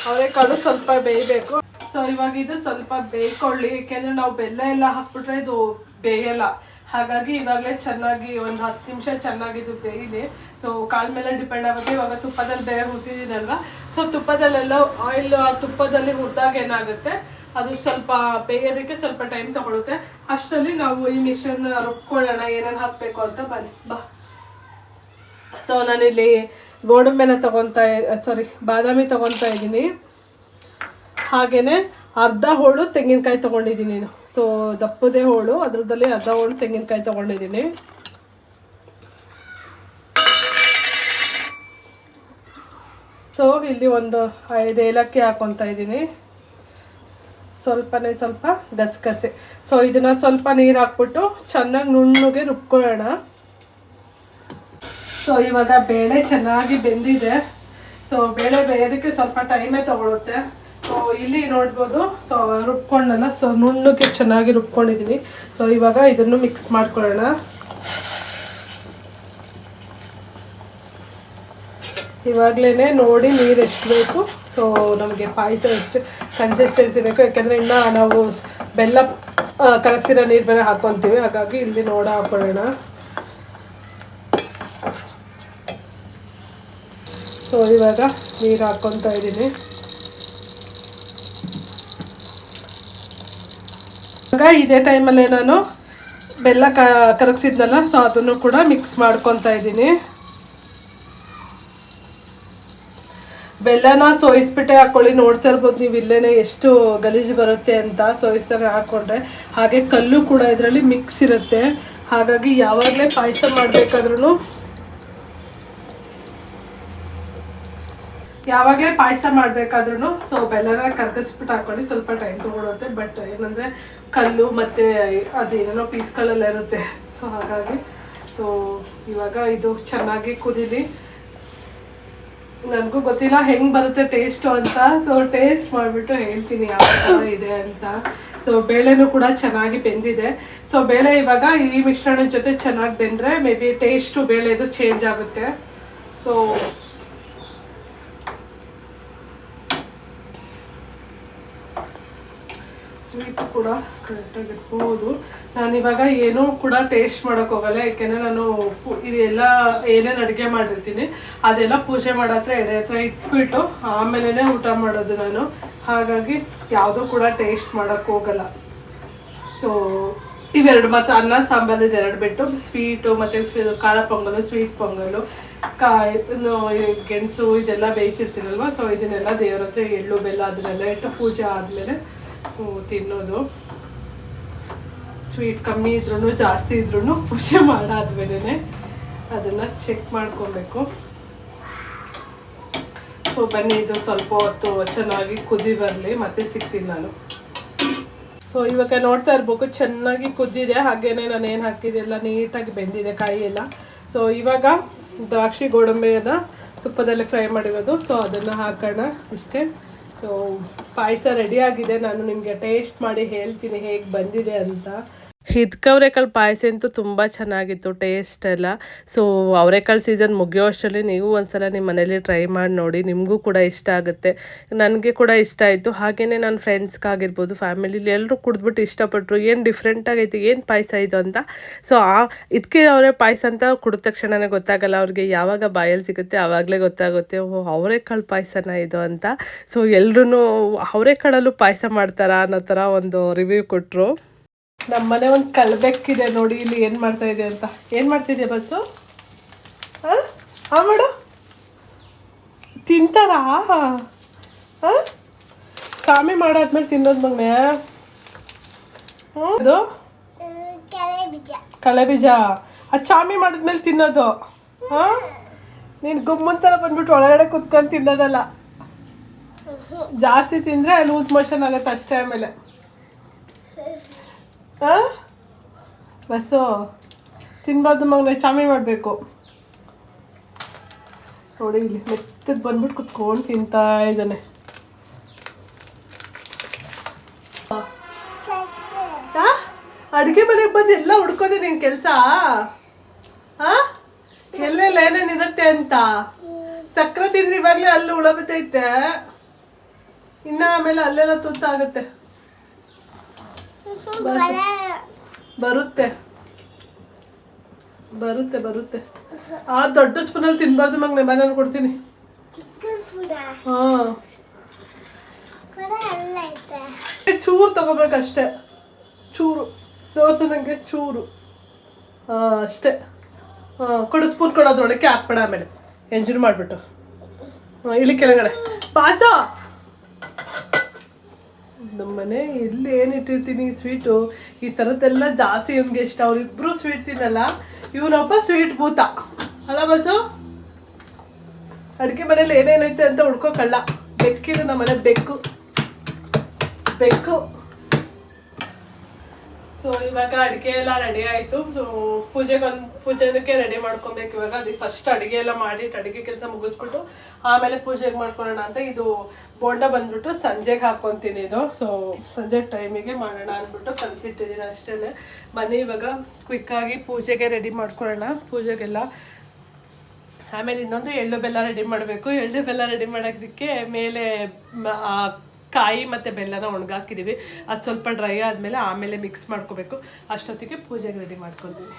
ಅವರೆಕಾಳು ಸ್ವಲ್ಪ ಬೇಯಬೇಕು. ಸೊ ಇವಾಗ ಇದು ಸ್ವಲ್ಪ ಬೇಯ್ಕೊಳ್ಳಿ, ಏಕೆಂದರೆ ನಾವು ಬೆಲ್ಲ ಎಲ್ಲ ಹಾಕ್ಬಿಟ್ರೆ ಇದು ಬೇಯಲ್ಲ. ಹಾಗಾಗಿ ಇವಾಗಲೇ ಚೆನ್ನಾಗಿ ಒಂದು 10 ನಿಮಿಷ ಚೆನ್ನಾಗಿದ್ದು ಬೇಯಲಿ. ಸೊ ಕಾಲ ಮೇಲೆ ಡಿಪೆಂಡ್ ಆಗುತ್ತೆ. ಇವಾಗ ತುಪ್ಪದಲ್ಲಿ ಬೇರೆ ಹುರಿದಿದ್ದೀನಲ್ವ, ಸೊ ತುಪ್ಪದಲ್ಲೆಲ್ಲ ಆಯಿಲ್ ತುಪ್ಪದಲ್ಲಿ ಹುರಿದಾಗ ಏನಾಗುತ್ತೆ, ಅದು ಸ್ವಲ್ಪ ಬೇಯೋದಕ್ಕೆ ಸ್ವಲ್ಪ ಟೈಮ್ ತಗೊಳುತ್ತೆ. ಅಷ್ಟರಲ್ಲಿ ನಾವು ಈ ಮಿಶ್ರಣ ರುಬ್ಕೊಳ್ಳೋಣ, ಏನೇನು ಹಾಕಬೇಕು ಅಂತ. ಬನ್ನಿ ಬಾ. ಸೊ ನಾನಿಲ್ಲಿ ಗೋಡಂಬಿನ ಬಾದಾಮಿ ತೊಗೊತಾ ಇದ್ದೀನಿ. ಹಾಗೆಯೇ ಅರ್ಧ ಹೋಳು ತೆಂಗಿನಕಾಯಿ ತೊಗೊಂಡಿದ್ದೀನಿ. ಸೊ ದಪ್ಪದೇ ಹೋಳು, ಅದ್ರದ್ದಲ್ಲಿ ಅರ್ಧ ಹೋಳು ತೆಂಗಿನಕಾಯಿ ತೊಗೊಂಡಿದ್ದೀನಿ. ಸೊ ಇಲ್ಲಿ ಒಂದು 5 ಏಲಕ್ಕಿ ಹಾಕೊತಾ ಇದ್ದೀನಿ, ಸ್ವಲ್ಪನೇ ಸ್ವಲ್ಪ ಗಸಗಸೆ. ಸೊ ಇದನ್ನು ಸ್ವಲ್ಪ ನೀರು ಹಾಕ್ಬಿಟ್ಟು ಚೆನ್ನಾಗಿ ನುಣ್ಣಗೆ ರುಬ್ಕೊಳ್ಳೋಣ. ಸೊ ಇವಾಗ ಬೇಳೆ ಚೆನ್ನಾಗಿ ಬೆಂದಿದೆ. ಸೊ ಬೇಳೆ ಬೇಯೋದಕ್ಕೆ ಸ್ವಲ್ಪ ಟೈಮೇ ತಗೊಳುತ್ತೆ. ಸೊ ಇಲ್ಲಿ ನೋಡ್ಬೋದು, ಸೊ ರುಬ್ಕೊಂಡಲ್ಲ, ಸೊ ನುಣ್ಣಗೆ ಚೆನ್ನಾಗಿ ರುಬ್ಕೊಂಡಿದ್ದೀನಿ. ಸೊ ಇವಾಗ ಇದನ್ನು ಮಿಕ್ಸ್ ಮಾಡ್ಕೊಳ್ಳೋಣ. ಇವಾಗಲೇ ನೋಡಿ ನೀರು ಎಷ್ಟು ಬೇಕು, ಸೊ ನಮಗೆ ಪಾಯಸ ಎಷ್ಟು ಕನ್ಸಿಸ್ಟೆನ್ಸಿ ಬೇಕು, ಯಾಕೆಂದರೆ ಇನ್ನೂ ನಾವು ಬೆಲ್ಲ ಕಲಸಿರೋ ನೀರು ಬೇರೆ ಹಾಕ್ಕೊತೀವಿ, ಹಾಗಾಗಿ ಇಲ್ಲಿ ನೋಡ ಹಾಕೊಳ್ಳೋಣ. ಸೊ ಇವಾಗ ನೀರು ಹಾಕ್ಕೊತಾ ಇದ್ದೀನಿ. ಇವಾಗ ಇದೇ ಟೈಮಲ್ಲೇ ನಾನು ಬೆಲ್ಲ ಕರಗಿಸಿದ್ನಲ್ಲ, ಸೊ ಅದನ್ನು ಕೂಡ ಮಿಕ್ಸ್ ಮಾಡ್ಕೊತಾ ಇದ್ದೀನಿ. ಬೆಲ್ಲನ ಸೋಯಿಸ್ಬಿಟ್ಟೆ ಹಾಕ್ಕೊಳ್ಳಿ. ನೋಡ್ತಾ ಇರ್ಬೋದು ನೀವು ಇಲ್ಲೇನೆ ಎಷ್ಟು ಗಲೀಜು ಬರುತ್ತೆ ಅಂತ. ಸೋಯಿಸ್ತಾರೆ ಹಾಕ್ಕೊಂಡ್ರೆ, ಹಾಗೆ ಕಲ್ಲು ಕೂಡ ಇದರಲ್ಲಿ ಮಿಕ್ಸ್ ಇರುತ್ತೆ. ಹಾಗಾಗಿ ಯಾವಾಗಲೇ ಪಾಯಸ ಮಾಡಬೇಕಾದ್ರೂ ಸೊ ಬೆಲ್ಲನ ಕರಗಿಸ್ಬಿಟ್ಟು ಹಾಕ್ಕೊಳ್ಳಿ. ಸ್ವಲ್ಪ ಟೈಮ್ ತೊಗೊಳುತ್ತೆ, ಬಟ್ ಏನಂದರೆ ಕಲ್ಲು ಮತ್ತು ಅದೇನೇನೋ ಪೀಸ್ಗಳೆಲ್ಲ ಇರುತ್ತೆ. ಸೊ ಹಾಗಾಗಿ ಸೊ ಇವಾಗ ಇದು ಚೆನ್ನಾಗಿ ಕುದೀಲಿ. ನನಗೂ ಗೊತ್ತಿಲ್ಲ ಹೆಂಗೆ ಬರುತ್ತೆ ಟೇಸ್ಟು ಅಂತ. ಸೊ ಟೇಸ್ಟ್ ಮಾಡಿಬಿಟ್ಟು ಹೇಳ್ತೀನಿ ಯಾವ ಥರ ಇದೆ ಅಂತ. ಸೊ ಬೇಳೆನೂ ಕೂಡ ಚೆನ್ನಾಗಿ ಬೆಂದಿದೆ. ಸೊ ಬೇಳೆ ಇವಾಗ ಈ ಮಿಶ್ರಣದ ಜೊತೆ ಚೆನ್ನಾಗಿ ಬೆಂದರೆ ಮೇ ಬಿ ಟೇಸ್ಟು ಬೇಳೆದು ಚೇಂಜ್ ಆಗುತ್ತೆ. ಸೊ ಸ್ವೀಟು ಕೂಡ ಕರೆಕ್ಟಾಗಿ ಇಟ್ಬೋದು. ನಾನಿವಾಗ ಏನೂ ಕೂಡ ಟೇಸ್ಟ್ ಮಾಡೋಕ್ಕೆ ಹೋಗಲ್ಲ, ಯಾಕೆಂದರೆ ನಾನು ಇದೆಲ್ಲ ಏನೇನು ಅಡುಗೆ ಮಾಡಿರ್ತೀನಿ ಅದೆಲ್ಲ ಪೂಜೆ ಮಾಡೋ ಹತ್ರ ಎಡೆ ಹತ್ರ ಇಟ್ಬಿಟ್ಟು ಆಮೇಲೆ ಊಟ ಮಾಡೋದು ನಾನು. ಹಾಗಾಗಿ ಯಾವುದೂ ಕೂಡ ಟೇಸ್ಟ್ ಮಾಡೋಕ್ಕೆ ಹೋಗಲ್ಲ. ಸೊ ಇವೆರಡು ಮಾತ್ರ, ಅನ್ನ ಸಾಂಬಾರು ಇದೆರಡು ಬಿಟ್ಟು ಸ್ವೀಟು ಮತ್ತು ಖಾರ ಪೊಂಗಲು, ಸ್ವೀಟ್ ಪೊಂಗಲು, ಗೆಣಸು ಇದೆಲ್ಲ ಬೇಯಿಸಿರ್ತೀನಲ್ವ. ಸೊ ಇದನ್ನೆಲ್ಲ ದೇವ್ರ ಹತ್ರ ಎಳ್ಳು ಬೆಲ್ಲ ಅದನ್ನೆಲ್ಲ ಇಟ್ಟು ಪೂಜೆ ಆದಮೇಲೆ ಸೊ ತಿನ್ನೋದು. ಸ್ವೀಟ್ ಕಮ್ಮಿ ಇದ್ರೂ ಜಾಸ್ತಿ ಇದ್ರೂ ಪೂಜೆ ಮಾಡಾದ್ಮೇಲೆ ಅದನ್ನು ಚೆಕ್ ಮಾಡ್ಕೊಬೇಕು. ಸೊ ಬನ್ನಿ, ಇದು ಸ್ವಲ್ಪ ಹೊತ್ತು ಚೆನ್ನಾಗಿ ಕುದಿ ಬರಲಿ, ಮತ್ತೆ ಸಿಗ್ತೀನಿ ನಾನು. ಸೊ ಇವಾಗ ನೋಡ್ತಾ ಇರ್ಬೇಕು ಚೆನ್ನಾಗಿ ಕುದ್ದಿದೆ. ಹಾಗೇನೆ ನಾನು ಏನು ಹಾಕಿದೆ ಎಲ್ಲ ನೀಟಾಗಿ ಬೆಂದಿದೆ ಕಾಯಿ ಎಲ್ಲ. ಸೊ ಇವಾಗ ದ್ರಾಕ್ಷಿ ಗೋಡಂಬಿಯನ್ನು ತುಪ್ಪದಲ್ಲಿ ಫ್ರೈ ಮಾಡಿರೋದು, ಸೊ ಅದನ್ನು ಹಾಕೋಣ ಇಷ್ಟೇ. ಸೊ ಪಾಯಸ ರೆಡಿಯಾಗಿದೆ. ನಾನು ನಿಮಗೆ ಟೇಸ್ಟ್ ಮಾಡಿ ಹೇಳ್ತೀನಿ ಹೇಗೆ ಬಂದಿದೆ ಅಂತ. ಹಿದ್ಕವ್ರೆಕಾಳು ಪಾಯಸ ಅಂತೂ ತುಂಬ ಚೆನ್ನಾಗಿತ್ತು ಟೇಸ್ಟ್ ಎಲ್ಲ. ಸೊ ಅವರೆಕಾಳು ಸೀಸನ್ ಮುಗಿಯೋ ಅಷ್ಟರಲ್ಲಿ ನೀವು ಒಂದ್ಸಲ ನಿಮ್ಮ ಮನೇಲಿ ಟ್ರೈ ಮಾಡಿ ನೋಡಿ, ನಿಮಗೂ ಕೂಡ ಇಷ್ಟ ಆಗುತ್ತೆ. ನನಗೆ ಕೂಡ ಇಷ್ಟ ಆಯಿತು. ಹಾಗೆಯೇ ನನ್ನ ಫ್ರೆಂಡ್ಸ್ಗಾಗಿರ್ಬೋದು, ಫ್ಯಾಮಿಲಿಲಿ ಎಲ್ಲರೂ ಕುಡಿದ್ಬಿಟ್ಟು ಇಷ್ಟಪಟ್ಟರು. ಏನು ಡಿಫ್ರೆಂಟಾಗೈತಿ, ಏನು ಪಾಯಸ ಇದು ಅಂತ. ಸೊ ಇದಕ್ಕೆ ಅವರೇ ಪಾಯಸ ಅಂತ ಕುಡಿದ ತಕ್ಷಣವೇ ಗೊತ್ತಾಗಲ್ಲ ಅವ್ರಿಗೆ, ಯಾವಾಗ ಬಾಯಲ್ಲಿ ಸಿಗುತ್ತೆ ಆವಾಗಲೇ ಗೊತ್ತಾಗುತ್ತೆ ಓ ಅವರೆಕಾಳು ಪಾಯಸನ ಇದು ಅಂತ. ಸೊ ಎಲ್ಲರೂ ಅವರೆಕಾಳಲ್ಲೂ ಪಾಯಸ ಮಾಡ್ತಾರಾ ಅನ್ನೋ ಥರ ಒಂದು ರಿವ್ಯೂ ಕೊಟ್ಟರು. ನಮ್ಮ ಮನೆ ಒಂದು ಕಳ್ಬೇಕಿದೆ ನೋಡಿ, ಇಲ್ಲಿ ಏನು ಮಾಡ್ತಾ ಇದೆ ಅಂತ. ಏನು ಮಾಡ್ತಿದ್ಯಾ ಬಸ್ಸು? ಹಾಂ ಮಾಡು, ತಿಂತಾರಾ? ಸ್ವಾಮಿ ಮಾಡಾದ್ಮೇಲೆ ತಿನ್ನೋದು ಮಗನೇ. ಅದು ಕಳೆ ಬೀಜ, ಅದು ಚಾಮಿ ಮಾಡಿದ್ಮೇಲೆ ತಿನ್ನೋದು. ಹಾಂ, ನೀನು ಗುಮ್ಮನ್ ಥರ ಬಂದ್ಬಿಟ್ಟು ಒಳಗಡೆ ಕುತ್ಕೊಂಡು ತಿನ್ನೋದಲ್ಲ. ಜಾಸ್ತಿ ತಿಂದರೆ ಲೂಸ್ ಮೋಷನ್ ಆಗುತ್ತೆ ಅಷ್ಟೇ. ಆಮೇಲೆ ಬಸ್ಸು ತಿನ್ಬಾರ್ದು ಮಗನೇ, ಚಾಮಿ ಮಾಡಬೇಕು. ನೋಡಿ ಇಲ್ಲಿ ಮೆತ್ತಗೆ ಬಂದ್ಬಿಟ್ಟು ಕುತ್ಕೊಂಡು ತಿಂತಾ ಇದ್ದಾನೆ. ಅಡುಗೆ ಮನೆಗೆ ಬಂದು ಎಲ್ಲ ಹುಡ್ಕೋದೆ ನಿನ್ನ ಕೆಲಸ. ಎಲ್ಲೆಲ್ಲ ಏನೇನಿರುತ್ತೆ ಅಂತ. ಸಕ್ಕರೆ ತಿಂದ್ರೆ ಇವಾಗಲೇ ಅಲ್ಲಿ ಹುಳ ಬತ್ತೈತೆ, ಇನ್ನು ಆಮೇಲೆ ಅಲ್ಲೆಲ್ಲ ತುತ್ತಾಗುತ್ತೆ. ಬರುತ್ತೆ ಬರುತ್ತೆ ಬರುತ್ತೆ. ಆ ದೊಡ್ಡ ಸ್ಪೂನಲ್ಲಿ ತಿನ್ಬಾರ್ದು ಮಗನೇ, ನಾನು ಕೊಡ್ತೀನಿ. ಹಾಂ, ಚೂರು ತಗೋಬೇಕಷ್ಟೆ, ಚೂರು ದೋಸೆ ನನಗೆ ಚೂರು. ಹಾಂ ಅಷ್ಟೇ. ಹಾಂ ಕೊಡು, ಸ್ಪೂನ್ ಕೊಡೋದ್ರೊಳಕ್ಕೆ ಹಾಕ್ಬೇಡ. ಆಮೇಲೆ ಎಂಜಾಯ್ ಮಾಡಿಬಿಟ್ಟು ಇಲ್ಲಿ ಕೆಳಗಡೆ ಬಾಸು. ನಮ್ಮನೆ ಎಲ್ಲಿ ಏನು ಇಟ್ಟಿರ್ತೀನಿ ಸ್ವೀಟು ಈ ಥರದ್ದೆಲ್ಲ ಜಾಸ್ತಿ ಇವ್ನಿಗೆ ಇಷ್ಟ. ಅವ್ರಿಬ್ರು ಸ್ವೀಟ್ ತಿನ್ನಲ್ಲ, ಇವನೊಬ್ಬ ಸ್ವೀಟ್ ಭೂತ ಅಲ್ಲ ಬಸ್ಸು. ಅಡುಗೆ ಮನೇಲಿ ಏನೇನೈತೆ ಅಂತ ಹುಡ್ಕೋಕಲ್ಲ. ಬೆಕ್ಕಿದು ನಮ್ಮನೆ ಬೆಕ್ಕು. ಸೊ ಇವಾಗ ಅಡುಗೆ ಎಲ್ಲ ರೆಡಿ ಆಯಿತು. ಸೊ ಪೂಜೆಗೆ ರೆಡಿ ಮಾಡ್ಕೊಬೇಕು ಇವಾಗ. ಅದಕ್ಕೆ ಫಸ್ಟ್ ಅಡುಗೆ ಎಲ್ಲ ಮಾಡಿಟ್ಟು ಅಡುಗೆ ಕೆಲಸ ಮುಗಿಸ್ಬಿಟ್ಟು ಆಮೇಲೆ ಪೂಜೆಗೆ ಮಾಡ್ಕೊಳ್ಳೋಣ ಅಂತ. ಇದು ಬೋಂಡ ಬಂದ್ಬಿಟ್ಟು ಸಂಜೆಗೆ ಹಾಕ್ಕೊತೀನಿ ಇದು. ಸೊ ಸಂಜೆ ಟೈಮಿಗೆ ಮಾಡೋಣ ಅಂದ್ಬಿಟ್ಟು ಕಲಿಸಿಟ್ಟಿದ್ದೀನಿ ಅಷ್ಟೇ. ಬನ್ನಿ ಇವಾಗ ಕ್ವಿಕ್ಕಾಗಿ ಪೂಜೆಗೆ ರೆಡಿ ಮಾಡ್ಕೊಳ್ಳೋಣ. ಪೂಜೆಗೆಲ್ಲ ಆಮೇಲೆ ಇನ್ನೊಂದು ಎಳ್ಳು ಬೆಲ್ಲ ರೆಡಿ ಮಾಡಬೇಕು. ಎಳ್ಳು ಬೆಲ್ಲ ರೆಡಿ ಮಾಡೋದಕ್ಕೆ ಮೇಲೆ ಕಾಯಿ ಮತ್ತು ಬೆಲ್ಲನ ಒಣಗಾಕಿದ್ದೀವಿ. ಅದು ಸ್ವಲ್ಪ ಡ್ರೈ ಆದಮೇಲೆ ಆಮೇಲೆ ಮಿಕ್ಸ್ ಮಾಡ್ಕೋಬೇಕು. ಅಷ್ಟೊತ್ತಿಗೆ ಪೂಜೆಗೆ ರೆಡಿ ಮಾಡ್ಕೊತೀವಿ.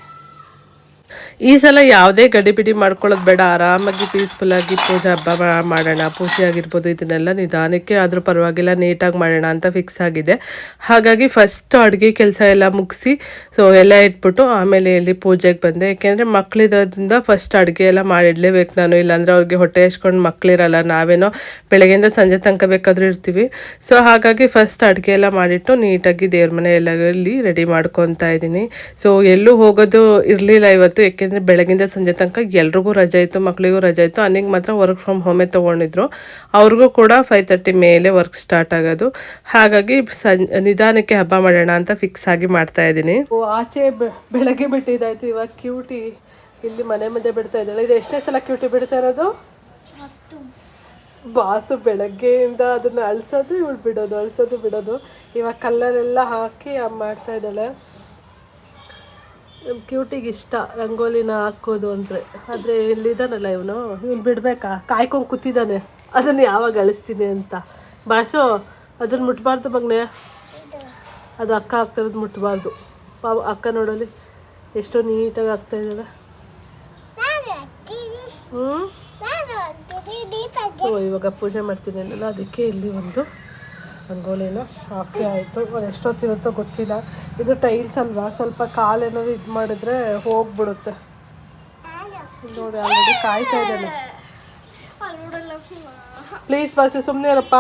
ಈ ಸಲ ಯಾವುದೇ ಗಡಿಬಿಡಿ ಮಾಡ್ಕೊಳ್ಳೋದು ಬೇಡ. ಆರಾಮಾಗಿ ಪೀಸ್ಫುಲ್ಲಾಗಿ ಪೂಜೆ ಹಬ್ಬ ಮಾಡೋಣ. ಪೂಜೆ ಆಗಿರ್ಬೋದು ಇದನ್ನೆಲ್ಲ ನಿಧಾನಕ್ಕೆ ಆದರೂ ಪರವಾಗಿಲ್ಲ ನೀಟಾಗಿ ಮಾಡೋಣ ಅಂತ ಫಿಕ್ಸ್ ಆಗಿದೆ. ಹಾಗಾಗಿ ಫಸ್ಟ್ ಅಡುಗೆ ಕೆಲಸ ಎಲ್ಲ ಮುಗಿಸಿ ಸೊ ಎಲ್ಲ ಇಟ್ಬಿಟ್ಟು ಆಮೇಲೆ ಇಲ್ಲಿ ಪೂಜೆಗೆ ಬಂದೆ. ಯಾಕೆಂದರೆ ಮಕ್ಕಳಿರೋದ್ರಿಂದ ಫಸ್ಟ್ ಅಡುಗೆ ಎಲ್ಲ ಮಾಡಿಡಲೇಬೇಕು ನಾನು. ಇಲ್ಲಾಂದರೆ ಅವ್ರಿಗೆ ಹೊಟ್ಟೆ ಹಚ್ಕೊಂಡು ಮಕ್ಕಳಿರಲ್ಲ, ನಾವೇನೋ ಬೆಳಗ್ಗೆಯಿಂದ ಸಂಜೆ ತನಕ ಬೇಕಾದರೂ ಇರ್ತೀವಿ. ಸೊ ಹಾಗಾಗಿ ಫಸ್ಟ್ ಅಡುಗೆ ಎಲ್ಲ ಮಾಡಿಟ್ಟು ನೀಟಾಗಿ ದೇವ್ರ ಮನೆ ಎಲ್ಲ ಇಲ್ಲಿ ರೆಡಿ ಮಾಡ್ಕೊತಾ ಇದ್ದೀನಿ. ಸೊ ಎಲ್ಲೂ ಹೋಗೋದು ಇರಲಿಲ್ಲ ಇವತ್ತು. ಯಾಕೆಂದರೆ ಬೆಳಗಿಂದ ಸಂಜೆ ತನಕ ಎಲ್ರಿಗೂ ರಜೆ ಇತ್ತು, ಮಕ್ಕಳಿಗೂ ರಜೆ ಇತ್ತು. ಅನ್ನಿಗೆ ಮಾತ್ರ ವರ್ಕ್ ಫ್ರಮ್ ಹೋಮೇ ತೊಗೊಂಡಿದ್ರು. ಅವ್ರಿಗೂ ಕೂಡ 5:30 ಮೇಲೆ ವರ್ಕ್ ಸ್ಟಾರ್ಟ್ ಆಗೋದು. ಹಾಗಾಗಿ ನಿಧಾನಕ್ಕೆ ಹಬ್ಬ ಮಾಡೋಣ ಅಂತ ಫಿಕ್ಸ್ ಆಗಿ ಮಾಡ್ತಾ ಇದ್ದೀನಿ. ಆಚೆ ಬೆಳಗ್ಗೆ ಬಿಟ್ಟಿದ್ದಾಯ್ತು. ಇವಾಗ ಕ್ಯೂಟಿ ಇಲ್ಲಿ ಮನೆ ಮುಂದೆ ಬಿಡ್ತಾ ಇದ್ದಾಳೆ. ಇದು ಎಷ್ಟೇ ಸಲ ಕ್ಯೂಟಿ ಬಿಡ್ತಾ ಇರೋದು? ಬಾಸು ಬೆಳಗ್ಗೆಯಿಂದ ಅದನ್ನ ಅಳಿಸೋದು ಇವಳು ಬಿಡೋದು, ಅಳಿಸೋದು ಬಿಡೋದು. ಇವಾಗ ಕಲ್ಲರೆಲ್ಲ ಹಾಕಿ ಮಾಡ್ತಾ ಇದ್ದಾಳೆ. ನಮ್ಮ ಕ್ಯೂಟಿಗೆ ಇಷ್ಟ ರಂಗೋಲಿನ ಹಾಕೋದು ಅಂದರೆ. ಆದರೆ ಇಲ್ಲಿದ್ದಾನಲ್ಲ ಇವನು ಬಿಡಬೇಕಾ? ಕಾಯ್ಕೊಂಡು ಕೂತಿದ್ದಾನೆ ಅದನ್ನು ಯಾವಾಗ ಅಳಿಸ್ತೀನಿ ಅಂತ. ಬಾಸು ಅದನ್ನು ಮುಟ್ಬಾರ್ದು ಮಗನೆ, ಅದು ಅಕ್ಕ ಆಗ್ತಿರೋದು ಮುಟ್ಬಾರ್ದು. ಅಕ್ಕ ನೋಡಲಿ ಎಷ್ಟೋ ನೀಟಾಗಿ ಆಗ್ತಾ ಇದ್ದಾಳೆ. ಸೊ ಇವಾಗ ಪೂಜೆ ಮಾಡ್ತೀನಿ ಅಲ್ಲ, ಅದಕ್ಕೆ ಇಲ್ಲಿ ಒಂದು ರಂಗೋಲಿನ ಹಾಕಿ ಆಯಿತು. ಎಷ್ಟೊತ್ತಿರುತ್ತೋ ಗೊತ್ತಿಲ್ಲ. ಇದು ಟೈಲ್ಸ್ ಅಲ್ವಾ, ಸ್ವಲ್ಪ ಕಾಲೇನಾದ್ರು ಇದು ಮಾಡಿದ್ರೆ ಹೋಗ್ಬಿಡುತ್ತೆ. ನೋಡಿ ಆಲ್ರೆಡಿ ಕಾಯ್ತಾ ಇದ್ದಾನೆ. ಪ್ಲೀಸ್ ಬಾಸಿ ಸುಮ್ಮನೆ ಇರಪ್ಪ.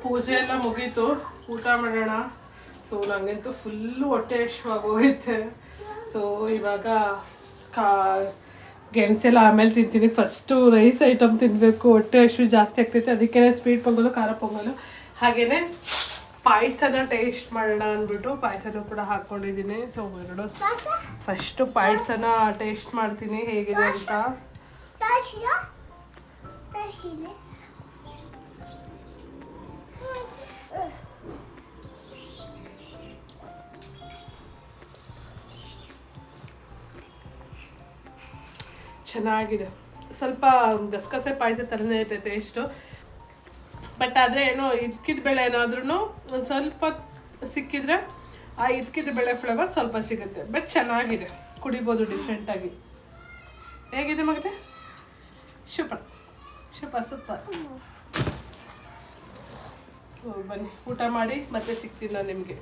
ಪೂಜೆ ಎಲ್ಲ ಮುಗೀತು, ಊಟ ಮಾಡೋಣ. ಸೊ ನನಗಂತೂ ಫುಲ್ಲು ಹೊಟ್ಟೆ ಹಶ್ವಾಗೋಗೈತೆ. ಸೊ ಇವಾಗ ಗೆಣಸೆಲ್ಲ ಆಮೇಲೆ ತಿಂತೀನಿ. ಫಸ್ಟು ರೈಸ್ ಐಟಮ್ ತಿನ್ನಬೇಕು, ಹೊಟ್ಟೆ ಹಶ್ವು ಜಾಸ್ತಿ ಆಗ್ತೈತೆ. ಅದಕ್ಕೇ ಸ್ವೀಟ್ ಪೊಂಗಲು, ಖಾರ ಪೊಂಗಲು, ಹಾಗೆಯೇ ಪಾಯಸನ ಟೇಸ್ಟ್ ಮಾಡೋಣ ಅಂದ್ಬಿಟ್ಟು ಪಾಯಸನೂ ಕೂಡ ಹಾಕ್ಕೊಂಡಿದ್ದೀನಿ. ಸೊ ಎರಡು ಫಸ್ಟು ಪಾಯಸನ ಟೇಸ್ಟ್ ಮಾಡ್ತೀನಿ ಹೇಗಿದೆ ಅಂತ. ಚೆನ್ನಾಗಿದೆ. ಸ್ವಲ್ಪ ಗಸಗಸೆ ಪಾಯಸ ಥರನೇ ಇರುತ್ತೆ ಟೇಸ್ಟು. ಬಟ್ ಆದರೆ ಏನೋ ಇದ್ಕಿದ ಬೇಳೆ ಏನಾದ್ರೂ ಒಂದು ಸ್ವಲ್ಪ ಸಿಕ್ಕಿದ್ರೆ ಆ ಇದ್ಕಿದ ಬೇಳೆ ಫ್ಲೇವರ್ ಸ್ವಲ್ಪ ಸಿಗುತ್ತೆ. ಬಟ್ ಚೆನ್ನಾಗಿದೆ, ಕುಡಿಬೋದು ಡಿಫ್ರೆಂಟಾಗಿ. ಹೇಗಿದೆ ಮಗದೆ? Super super. ಸೊ ಬನ್ನಿ ಊಟ ಮಾಡಿ ಮತ್ತೆ ಸಿಗ್ತೀನಿ ನಾನು ನಿಮಗೆ.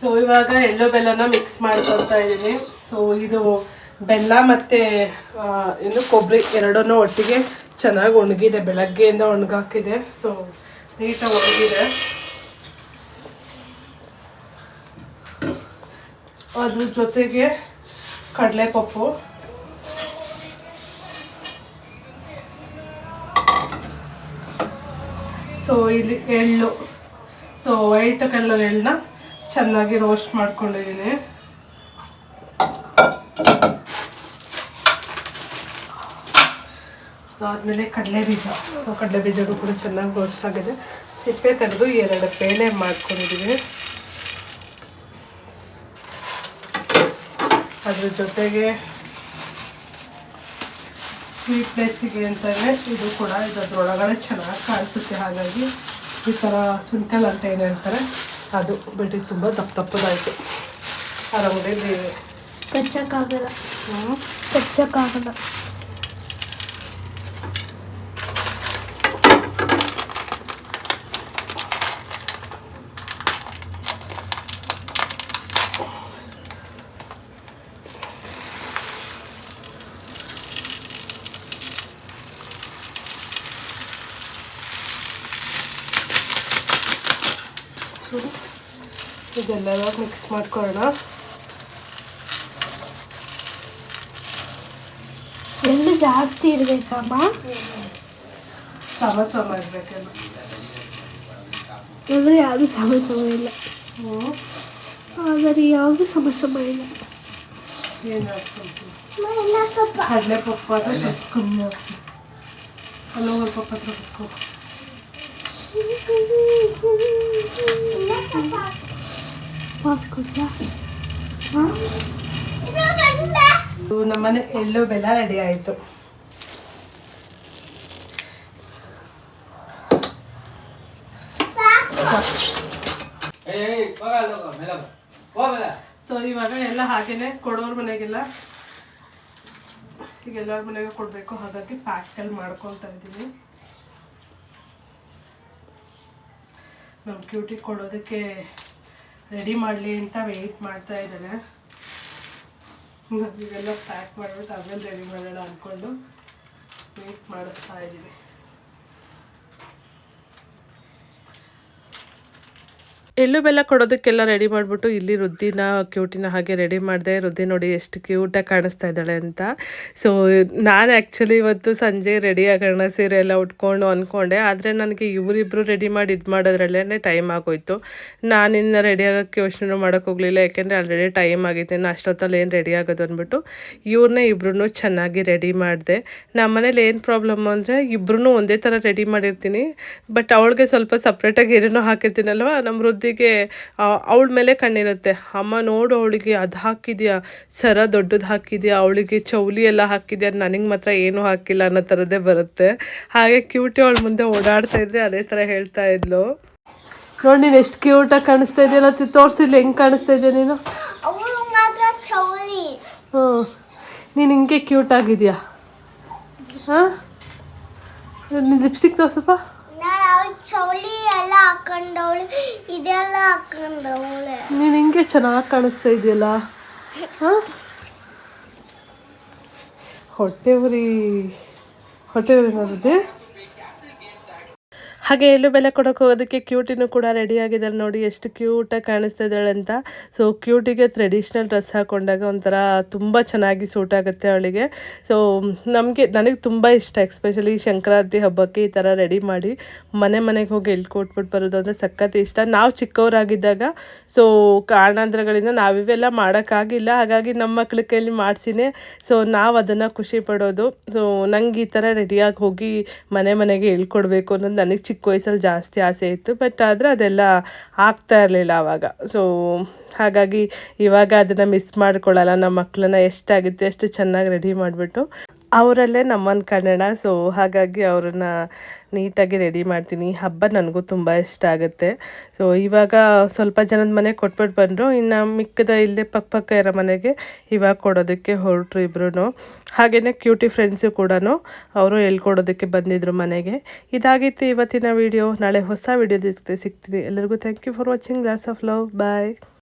ಸೊ ಇವಾಗ ಎಳ್ಳು ಬೆಲ್ಲನ ಮಿಕ್ಸ್ ಮಾಡ್ಕೊತಾ ಇದ್ದೀನಿ. ಸೊ ಇದು ಬೆಲ್ಲ ಮತ್ತು ಏನು ಕೊಬ್ಬರಿ ಎರಡನ್ನೂ ಒಟ್ಟಿಗೆ ಚೆನ್ನಾಗಿ ಒಣಗಿದೆ, ಬೆಳಗ್ಗೆಯಿಂದ ಒಣಗಾಕಿದೆ. ಸೊ ನೀಟಾಗಿ ಒಣಗಿದೆ. ಅದ್ರ ಜೊತೆಗೆ ಕಡಲೆಪಪ್ಪು, ಸೊ ಇಲ್ಲಿ ಎಳ್ಳು, ಸೊ ವೈಟ್ ಕಲರ್ ಎಳ್ಳನ್ನ ಚೆನ್ನಾಗಿ ರೋಸ್ಟ್ ಮಾಡ್ಕೊಂಡಿದ್ದೀನಿ. ಅದಾದಮೇಲೆ ಕಡಲೆಬೀಜ, ಸೊ ಕಡಲೆಬೀಜಗಳು ಕೂಡ ಚೆನ್ನಾಗಿ ರೋಸ್ಟ್ ಆಗಿದೆ. ಸಿಪ್ಪೆ ತೆಗೆದು 2 ಬೇಳೆ ಮಾಡ್ಕೊಂಡಿದ್ದೀವಿ. ಅದ್ರ ಜೊತೆಗೆ ಸ್ವೀಟ್ನೆಸ್ಸಿಗೆ ಅಂತಲೇ ಇದು ಕೂಡ ಇದರೊಳಗಡೆ ಚೆನ್ನಾಗಿ ಕಾಣಿಸುತ್ತೆ. ಹಾಗಾಗಿ ಈ ಥರ ಸುಂಟಲ್ ಅಂತ ಏನು ಹೇಳ್ತಾರೆ ಅದು ಬಿಟ್ಟು ತುಂಬ ದಪ್ಪದಾಯಿತು. ಆ ರಂಗೋಲಿ ಕಚ್ಚಕ್ಕಾಗಲ್ಲ. ಇದೆಲ್ಲ ಮಿಕ್ಸ್ ಮಾಡ್ಕೊಳ್ಳೋಣ. ಎಳ್ಳು ಜಾಸ್ತಿ ಇರಬೇಕಮ್ಮ, ಸಮ ಇರಬೇಕಲ್ಲ. ಅಂದರೆ ಯಾವುದು ಸಮ ಇಲ್ಲ. ಆದರೆ ಯಾವುದು ಸಮ ಇಲ್ಲ. ಏನು ಕಡಲೆಪಪ್ಪು ಆದರೆ ಸ್ವಲ್ಪ ಕಮ್ಮಿ ಆಗ್ತದೆ. ಅಲ್ಲೋಗಲ್ ಪಪ್ಪ ಹತ್ರ ಬಿಟ್ಕೊ. ನಮ್ಮನೆ ಎಳ್ಳು ಬೆಲ್ಲ ರೆಡಿ ಆಯಿತು. ಸೊ ಇವಾಗ ಎಲ್ಲ ಹಾಗೇನೆ ಕೊಡೋರ್ ಮನೆಗೆಲ್ಲ ಈಗ ಎಲ್ಲರ ಮನೆಗೆ ಕೊಡಬೇಕು. ಹಾಗಾಗಿ ಪ್ಯಾಕಲ್ಲಿ ಮಾಡ್ಕೊತಾ ಇದ್ದೀನಿ. ನಮ್ಮ ಕ್ಯೂಟಿಗೆ ಕೊಡೋದಕ್ಕೆ ರೆಡಿ ಮಾಡಲಿ ಅಂತ ವೆಯ್ಟ್ ಮಾಡ್ತಾ ಇದ್ದಾನೆ. ನಾವೀಗೆಲ್ಲ ಪ್ಯಾಕ್ ಮಾಡಿಬಿಟ್ಟು ಆಮೇಲೆ ರೆಡಿ ಮಾಡೋಣ ಅಂದ್ಕೊಂಡು ವೆಯ್ಟ್ ಮಾಡಿಸ್ತಾ ಇದ್ದೀವಿ. ಎಳ್ಳು ಬೆಲ್ಲ ಕೊಡೋದಕ್ಕೆಲ್ಲ ರೆಡಿ ಮಾಡಿಬಿಟ್ಟು ಇಲ್ಲಿ ರುದ್ದಿನ ಕ್ಯೂಟಿನ ಹಾಗೆ ರೆಡಿ ಮಾಡಿದೆ. ರುದ್ದಿ ನೋಡಿ ಎಷ್ಟು ಕ್ಯೂಟಾಗಿ ಕಾಣಿಸ್ತಾ ಇದ್ದಾಳೆ ಅಂತ. ಸೊ ನಾನು ಆ್ಯಕ್ಚುಲಿ ಇವತ್ತು ಸಂಜೆ ರೆಡಿ ಆಗೋಣ ಸೀರೆ ಎಲ್ಲ ಉಟ್ಕೊಂಡು ಅಂದ್ಕೊಂಡೆ. ಆದರೆ ನನಗೆ ಇವರಿಬ್ಬರು ರೆಡಿ ಮಾಡಿ ಇದು ಮಾಡೋದ್ರಲ್ಲೇ ಟೈಮ್ ಆಗೋಯ್ತು. ನಾನಿನ್ನು ರೆಡಿ ಆಗೋಕ್ಕೆ ಯೋಚನೆ ಮಾಡೋಕ್ಕೆ ಹೋಗಲಿಲ್ಲ, ಯಾಕೆಂದರೆ ಆಲ್ರೆಡಿ ಟೈಮ್ ಆಗಿತ್ತು. ಇನ್ನು ಅಷ್ಟೊತ್ತಲ್ಲಿ ಏನು ರೆಡಿ ಆಗೋದು ಅಂದ್ಬಿಟ್ಟು ಇವ್ರನ್ನೇ ಇಬ್ಬರೂ ಚೆನ್ನಾಗಿ ರೆಡಿ ಮಾಡಿದೆ. ನಮ್ಮ ಮನೇಲಿ ಏನು ಪ್ರಾಬ್ಲಮ್ ಅಂದರೆ ಇಬ್ಬರೂ ಒಂದೇ ಥರ ರೆಡಿ ಮಾಡಿರ್ತೀನಿ, ಬಟ್ ಅವಳಿಗೆ ಸ್ವಲ್ಪ ಸಪ್ರೇಟಾಗಿ ಏನೇನೋ ಹಾಕಿರ್ತೀನಲ್ವ. ನಮ್ಮ ಗೆ ಅವಳ ಮೇಲೆ ಕಣ್ಣಿರುತ್ತೆ. ಅಮ್ಮ ನೋಡು ಅವಳಿಗೆ ಅದು ಹಾಕಿದ್ಯಾ, ಸರ ದೊಡ್ಡದು ಹಾಕಿದ್ಯಾ, ಅವಳಿಗೆ ಚೌಲಿ ಎಲ್ಲ ಹಾಕಿದ್ಯಾ, ನನಗೆ ಮಾತ್ರ ಏನೂ ಹಾಕಿಲ್ಲ ಅನ್ನೋ ಥರದ್ದೇ ಬರುತ್ತೆ. ಹಾಗೆ ಕ್ಯೂಟಿ ಅವಳ ಮುಂದೆ ಓಡಾಡ್ತಾ ಇದ್ರೆ ಅದೇ ಥರ ಹೇಳ್ತಾ ಇದ್ಲು. ನೋಡಿ ನೀನು ಎಷ್ಟು ಕ್ಯೂಟಾಗಿ ಕಾಣಿಸ್ತಾ ಇದೆಯಲ್ಲ, ತೋರಿಸಿಲ್ಲ ಹೆಂಗೆ ಕಾಣಿಸ್ತಾ ಇದೆಯಾ ನೀನು. ಹ್ಞೂ ನೀನು ಹಿಂಗೆ ಕ್ಯೂಟ್ ಆಗಿದೆಯಾ. ಹಾಂ ನಿನ್ನ ಲಿಪ್ಸ್ಟಿಕ್ ತೋರ್ಸಪ್ಪ. ಚೌಲಿ ಎಲ್ಲ ಹಾಕೊಂಡವಳು, ಇದೆಲ್ಲ ಹಾಕೊಂಡವಳೆ. ನೀನು ಹಿಂಗೆ ಚೆನ್ನಾಗಿ ಕಾಣಿಸ್ತಾ ಇದೆಯಲ್ಲ. ಹಾಂ ಹೊಟ್ಟೆ ಉರಿ ನೋಡಿದೆ. ಹಾಗೆ ಎಳ್ಳು ಬೆಲೆ ಕೊಡೋಕೆ ಹೋಗೋದಕ್ಕೆ ಕ್ಯೂಟಿನೂ ಕೂಡ ರೆಡಿ ಆಗಿದ್ದಾಳೆ. ನೋಡಿ ಎಷ್ಟು ಕ್ಯೂಟಾಗಿ ಕಾಣಿಸ್ತಾ ಇದ್ದಾಳೆ ಅಂತ. ಸೊ ಕ್ಯೂಟಿಗೆ ಟ್ರೆಡಿಷ್ನಲ್ ಡ್ರೆಸ್ ಹಾಕೊಂಡಾಗ ಒಂಥರ ತುಂಬ ಚೆನ್ನಾಗಿ ಸೂಟ್ ಆಗುತ್ತೆ ಅವಳಿಗೆ. ಸೊ ನನಗೆ ತುಂಬ ಇಷ್ಟ, ಎಸ್ಪೆಷಲಿ ಸಂಕ್ರಾಂತಿ ಹಬ್ಬಕ್ಕೆ ಈ ಥರ ರೆಡಿ ಮಾಡಿ ಮನೆಗೆ ಹೋಗಿ ಎಳ್ಳು ಕೊಟ್ಬಿಟ್ಟು ಬರೋದು ಅಂದರೆ ಸಖತ್ ಇಷ್ಟ. ನಾವು ಚಿಕ್ಕವರಾಗಿದ್ದಾಗ ಸೊ ಕಾರಣಾಂತರಗಳಿಂದ ನಾವಿವೆಲ್ಲ ಮಾಡೋಕ್ಕಾಗಿಲ್ಲ, ಹಾಗಾಗಿ ನಮ್ಮ ಮಕ್ಳ ಕೈಲಿ ಮಾಡಿಸಿನೇ ಸೊ ನಾವು ಅದನ್ನು ಖುಷಿ ಪಡೋದು. ಸೊ ನಂಗೆ ಈ ಥರ ರೆಡಿಯಾಗಿ ಹೋಗಿ ಮನೆಗೆ ಹೇಳ್ಕೊಡ್ಬೇಕು ಅನ್ನೋದು ನನಗೆ ಚಿಕ್ಕ ವಯಸ್ಸಲ್ಲಿ ಜಾಸ್ತಿ ಆಸೆ ಇತ್ತು. ಬಟ್ ಆದರೆ ಅದೆಲ್ಲ ಆಗ್ತಾ ಇರಲಿಲ್ಲ ಆವಾಗ. ಸೊ ಹಾಗಾಗಿ ಇವಾಗ ಅದನ್ನು ಮಿಸ್ ಮಾಡ್ಕೊಳ್ಳಲ್ಲ. ನಮ್ಮ ಮಕ್ಕಳನ್ನ ಎಷ್ಟಾಗುತ್ತೆ ಅಷ್ಟು ಚೆನ್ನಾಗಿ ರೆಡಿ ಮಾಡಿಬಿಟ್ಟು ಅವರಲ್ಲೇ ನಮ್ಮನ್ನು ಕಾಣೋಣ. ಸೊ ಹಾಗಾಗಿ ಅವ್ರನ್ನ ನೀಟಾಗಿ ರೆಡಿ ಮಾಡ್ತೀನಿ. ಈ ಹಬ್ಬ ನನಗೂ ತುಂಬ ಇಷ್ಟ ಆಗುತ್ತೆ. ಸೊ ಇವಾಗ ಸ್ವಲ್ಪ ಜನದ ಮನೆಗೆ ಕೊಟ್ಬಿಟ್ಟು ಬಂದರು, ಇನ್ನು ಮಿಕ್ಕದ ಇಲ್ಲೇ ಪಕ್ಕ ಇರೋ ಮನೆಗೆ ಇವಾಗ ಕೊಡೋದಕ್ಕೆ ಹೊರಟರು ಇಬ್ಬರೂ. ಹಾಗೆಯೇ ಕ್ಯೂಟಿ ಫ್ರೆಂಡ್ಸು ಕೂಡ ಅವರು ಹೇಳ್ಕೊಡೋದಕ್ಕೆ ಬಂದಿದ್ದರು ಮನೆಗೆ. ಇದಾಗಿತ್ತು ಇವತ್ತಿನ ವಿಡಿಯೋ. ನಾಳೆ ಹೊಸ ವಿಡಿಯೋ ಜೊತೆ ಸಿಗ್ತೀನಿ. ಎಲ್ಲರಿಗೂ thank you for watching. Lots of love. Bye.